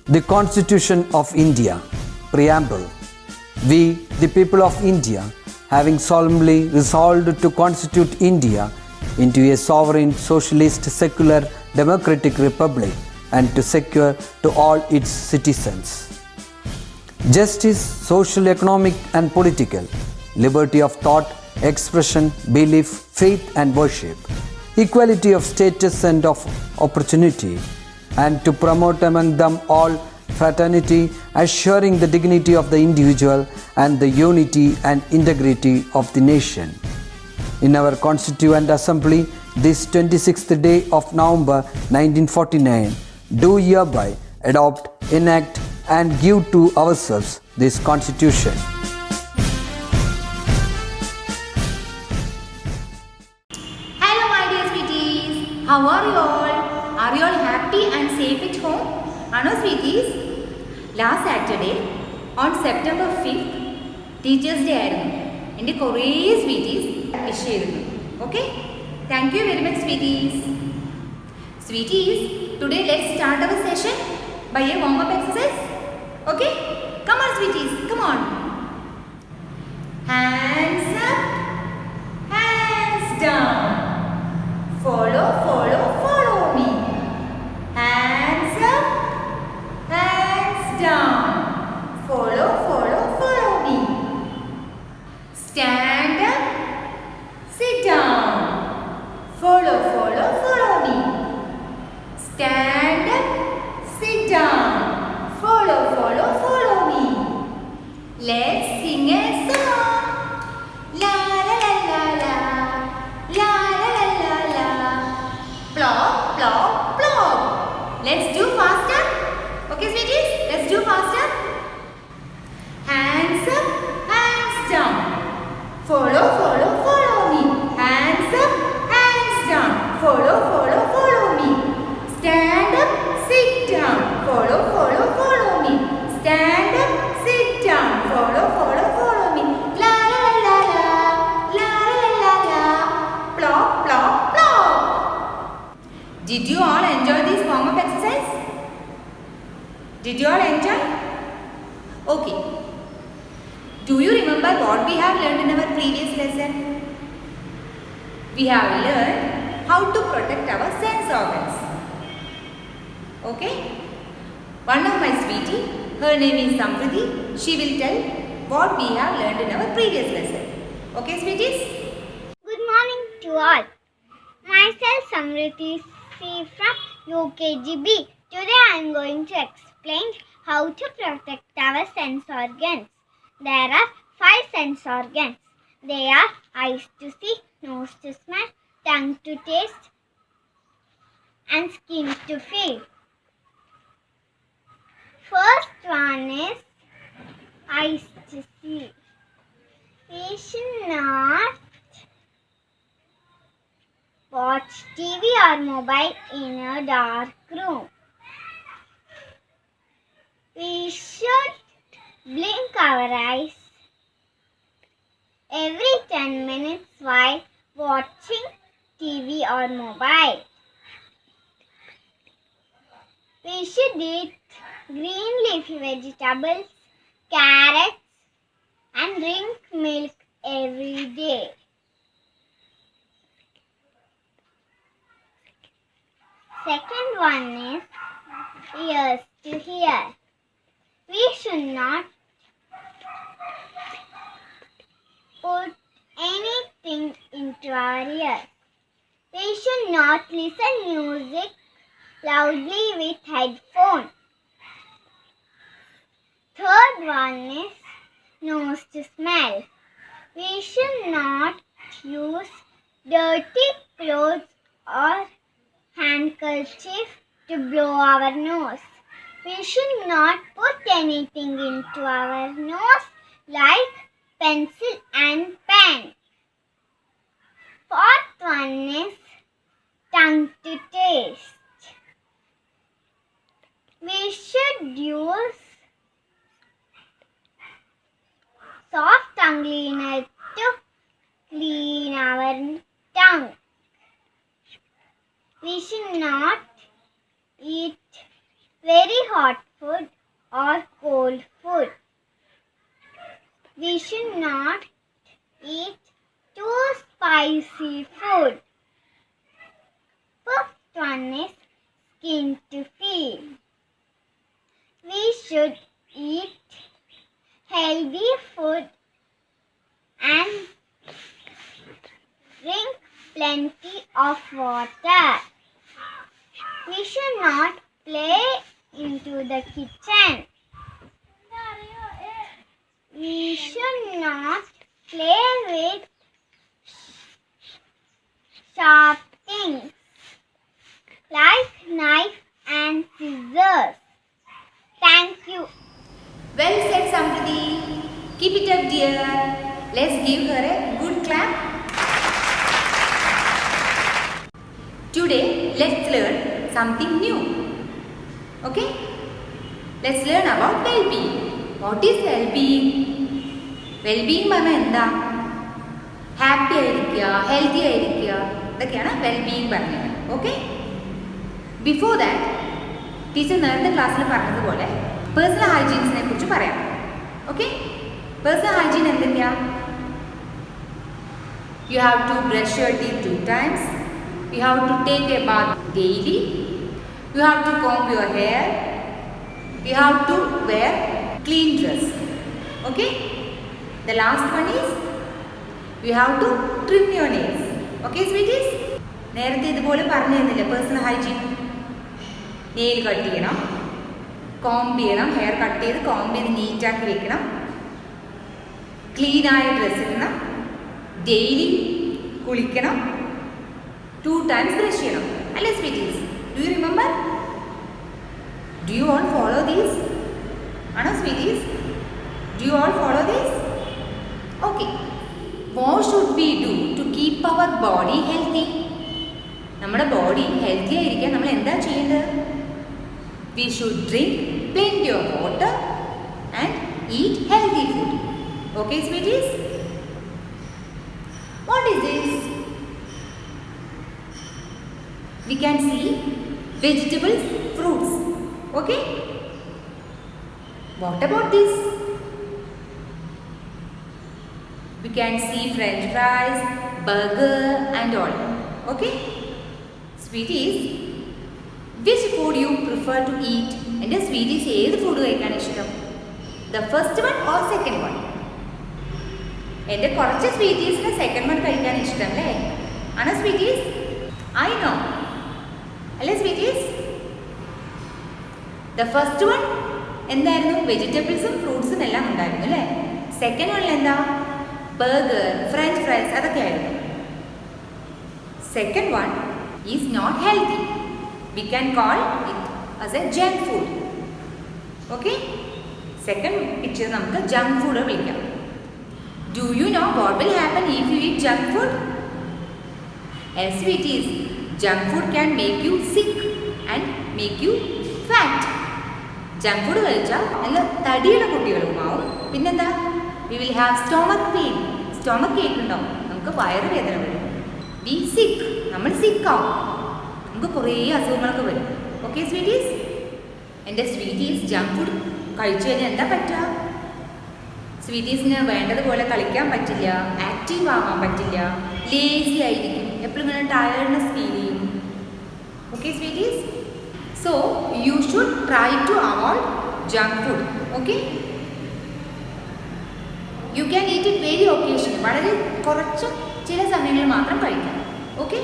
The Constitution of India, Preamble. We, the people of India, having solemnly resolved to constitute India into a sovereign, socialist, secular, democratic republic and to secure to all its citizens justice, social, economic, and political, liberty of thought, expression, belief, faith, and worship, equality of status and of opportunity, and to promote among them all fraternity, assuring the dignity of the individual and the unity and integrity of the nation. In our Constituent Assembly, this 26th day of November 1949, do hereby adopt, enact, and give to ourselves this Constitution. Hello my dear sweeties, how are you all? Are you all happy and safe at home? Ano sweeties? Last Saturday on September 5th, Teachers Day ആയിരുന്നു. എൻ്റെ കുറേ sweeties wish ചെയ്തിരുന്നു. Okay? Thank you very much sweeties. Sweeties, today let's start our session by a warm-up exercise. Okay? Come on sweeties, come on. Hands up, hands down. Follow, follow, follow me. Hands up, hands down. Follow, follow, follow me. Stand up, sit down. Follow, follow, follow me. Stand up, sit down. Follow, follow, follow me. Let's sing a song. La la la la la. La la la la la. Plop, plop, plop. Let's do faster. Okay, sweeties? Let's do faster. Hands up, hands down. Follow, follow, follow me. Hands up, hands down. Follow, follow, follow me. Stand up, sit down. Follow, follow, follow me. Stand up, sit down. Follow, follow, follow me. La la la la la. La la la la la. Plop, plop, plop. Did you all enjoy this warm-up exercise? Did you all enjoy? Okay. Do you remember what we have learned in our previous lesson? We have learned how to protect our sense organs. Okay? One of my sweetie, her name is Samriddhi. She will tell what we have learned in our previous lesson. Okay, sweeties? Good morning to all. Myself Samriddhi C from UKGB. Today I am going to explain how to protect our sense organs. There are 5 sense organs. They are eyes to see, nose to smell, tongue to taste, and skin to feel. First one is eyes to see. We should not watch TV or mobile in a dark room. We should blink our eyes every 10 minutes while watching TV or mobile. We should eat green leafy vegetables, carrots, and drink milk every day. Second one is ears to hear. We should not put anything into our ears. We should not listen music loudly with headphones. Third one is nose to smell. We should not use dirty clothes or handkerchief to blow our nose. We should not put anything into our nose like pencil and pen. Fourth one is tongue to taste. We should use soft tongue cleaner to clean our tongue. We should not eat very hot food or cold food. We should not eat too spicy food. First one is skin to feel. We should eat healthy food and drink plenty of water. We should not play into the kitchen. We should not play with sharp things like knife and scissors. Thank you. Well said, Samriti. Keep it up, dear. Let's give her a good clap. Today, let's learn something new. Okay? Let's learn about well-being. What is well-being? Well-being പറഞ്ഞാൽ എന്താ? Happy ആയിരിക്കുക, healthy ആയിരിക്കുക, ഇതൊക്കെയാണ് wellbeing പറഞ്ഞത്. Okay, before that teacher നേരത്തെ ക്ലാസ്സിൽ പറഞ്ഞതുപോലെ personal ഹൈജീൻസിനെ കുറിച്ച് പറയാം. ഓക്കെ, പേഴ്സണൽ ഹൈജീൻ എന്തൊക്കെയാ? You have to brush your teeth 2 times. You have to take a bath daily. You have to comb your hair. You have to wear clean dress. Okay? The last one is you have to trim your nails. Okay, sweeties? നേരത്തെ ഇതുപോലെ പറഞ്ഞു തന്നില്ലേ personal hygiene? Nail cut ചെയ്യണം, comb ചെയ്യണം, hair cut ചെയ്ത് comb ചെയ്ത് നീറ്റാക്കി വെക്കണം, ക്ലീനായ dress ഇടണം, ഡെയിലി കുളിക്കണം, 2 times ബ്രഷ് ചെയ്യണം. അല്ലേ sweeties? Do you remember? Do you all follow these? ആണോ sweeties? Do you all follow these? Okay. What should we do to keep our body healthy? നമ്മുടെ body healthy ആയിരിക്കാൻ നമ്മൾ എന്താ ചെയ്യേണ്ടത്? We should drink plenty of water and eat healthy food. Okay sweeties? What is this? We can see vegetables, fruits. Okay? What about this? We can see French fries, burger and all. Okay? Sweeties, which food you prefer to eat? And the sweeties, ഏത് food കഴിക്കാൻ ഇഷ്ടം? The first one or second one? എൻ്റെ കുറച്ച് സ്വീറ്റീസിന് second one കഴിക്കാൻ ഇഷ്ടം അല്ലേ? ആണോ sweeties? I know. അല്ലേ സ്വീറ്റീസ്? ദ ഫസ്റ്റ് വൺ എന്തായിരുന്നു? വെജിറ്റബിൾസും ഫ്രൂട്ട്സും എല്ലാം ഉണ്ടായിരുന്നു അല്ലേ? സെക്കൻഡ് വണ്ണിൽ എന്താ? ബർഗർ, ഫ്രഞ്ച് ഫ്രൈസ്, അതൊക്കെ ആയിരുന്നു. Second one is not healthy. We can call it as a junk food. Okay, second picture നമുക്ക് ജങ്ക് ഫുഡ് വിളിക്കാം. Do you know what will happen if you eat junk food? Yes, sweeties, junk food can make you sick and make you fat. Junk food കഴിച്ചാൽ നല്ല തടിയുള്ള കുട്ടികളുമാവും. പിന്നെന്താ? We will have stomach pain. Stomach ache ഉണ്ടാവും, നമുക്ക് വയറുവേദന വരും. B സിക്ക്, നമ്മൾ സിക്കാവും, നമുക്ക് കുറേ അസുഖങ്ങളൊക്കെ വരും. Okay sweeties? എൻ്റെ സ്വീറ്റീസ് ജങ്ക് ഫുഡ് കഴിച്ചു കഴിഞ്ഞാൽ എന്താ പറ്റുക? സ്വീറ്റീസിന് വേണ്ടതുപോലെ കളിക്കാൻ പറ്റില്ല, ആക്റ്റീവ് ആവാൻ പറ്റില്ല, ലേസി ആയിരിക്കും, എപ്പോഴും ഇങ്ങനെ ടയർഡ്നെസ് ഫീൽ ചെയ്യും. Okay sweeties? So you should try to avoid junk food. Okay, you can eat it very occasion, വളരെ കുറച്ച് ചില സമയങ്ങളിൽ മാത്രം കഴിക്കാം. ഓക്കെ,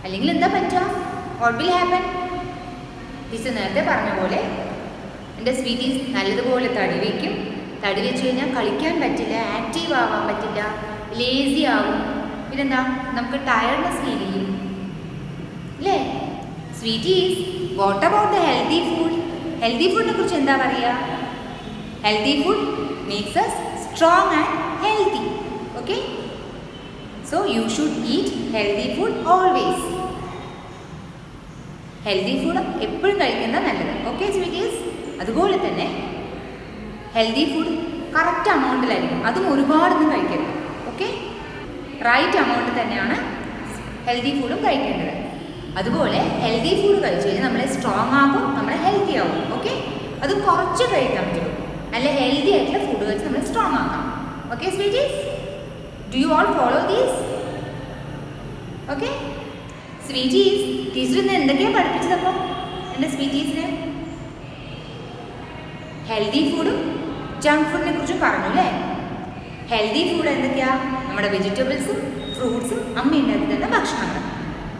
അല്ലെങ്കിൽ എന്താ പറ്റുക? What will happen? ടീച്ചർ നേരത്തെ പറഞ്ഞ പോലെ എൻ്റെ സ്വീറ്റീസ് നല്ലതുപോലെ തടി വയ്ക്കും. തടി വെച്ച് കഴിഞ്ഞാൽ കളിക്കാൻ പറ്റില്ല, ആക്റ്റീവ് ആവാൻ പറ്റില്ല, ലേസി ആവും. പിന്നെന്താ? നമുക്ക് ടയർഡ്നെസ് ഫീൽ ചെയ്യും അല്ലേ? Sweeties, what about the healthy food? Healthy ഫുഡിനെ കുറിച്ച് എന്താ പറയുക? Healthy food makes us strong and healthy. Okay? So you should eat healthy food always. Healthy food എപ്പോഴും കഴിക്കുന്നത് നല്ലത്. Okay sweeties? അതുപോലെ തന്നെ ഹെൽത്തി ഫുഡ് കറക്റ്റ് അമൗണ്ടിലായിരിക്കും, അതും ഒരുപാടൊന്നും കഴിക്കരുത്. ഓക്കെ, റൈറ്റ് അമൗണ്ട് തന്നെയാണ് ഹെൽത്തി ഫുഡും കഴിക്കേണ്ടത്. അതുപോലെ ഹെൽത്തി ഫുഡ് കഴിച്ചു കഴിഞ്ഞാൽ നമ്മളെ സ്ട്രോങ് ആകും, നമ്മളെ ഹെൽത്തി ആവും. ഓക്കെ, അത് കുറച്ച് കഴിക്കാൻ പറ്റുള്ളൂ. നല്ല ഹെൽത്തി ആയിട്ടുള്ള ഫുഡ് കഴിച്ച് നമ്മൾ സ്ട്രോങ് ആക്കാം. Okay sweeties, do you all follow these? Okay sweeties, teacher ഇന്ന് എന്തൊക്കെയാണ് പഠിപ്പിച്ചതപ്പോൾ എൻ്റെ സ്വീറ്റീസിന്? ഹെൽത്തി ഫുഡും ജങ്ക് ഫുഡിനെ കുറിച്ചും പറഞ്ഞു അല്ലേ? ഹെൽത്തി ഫുഡ് എന്തൊക്കെയാ? നമ്മുടെ വെജിറ്റബിൾസും ഫ്രൂട്ട്സും അമ്മ ഉണ്ടാക്കി തന്ന ഭക്ഷണങ്ങൾ.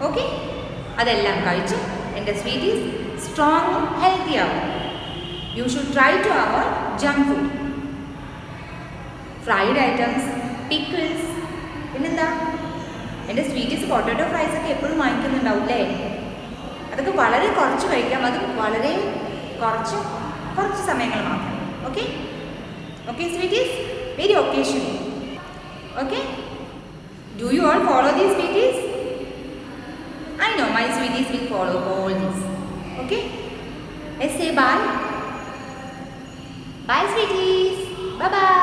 ഓക്കെ, അതെല്ലാം കഴിച്ച് എൻ്റെ സ്വീറ്റീസ് സ്ട്രോങ്ങും ഹെൽത്തി ആവും. You should try to avoid junk food, fried items, pickles. പിന്നെന്താ, എൻ്റെ സ്വീറ്റീസ് പൊട്ടാറ്റോ ഫ്രൈസ് ഒക്കെ എപ്പോഴും വാങ്ങിക്കുന്നുണ്ടാവും അല്ലേ? അതൊക്കെ വളരെ കുറച്ച് കഴിക്കാം, അതും വളരെ കുറച്ച് സമയങ്ങൾ മാത്രം. Okay okay sweeties, very occasionally. Okay, do you all follow these sweeties? I know my sweeties will follow all this. Okay? Let's say bye. Bye sweeties. Bye bye.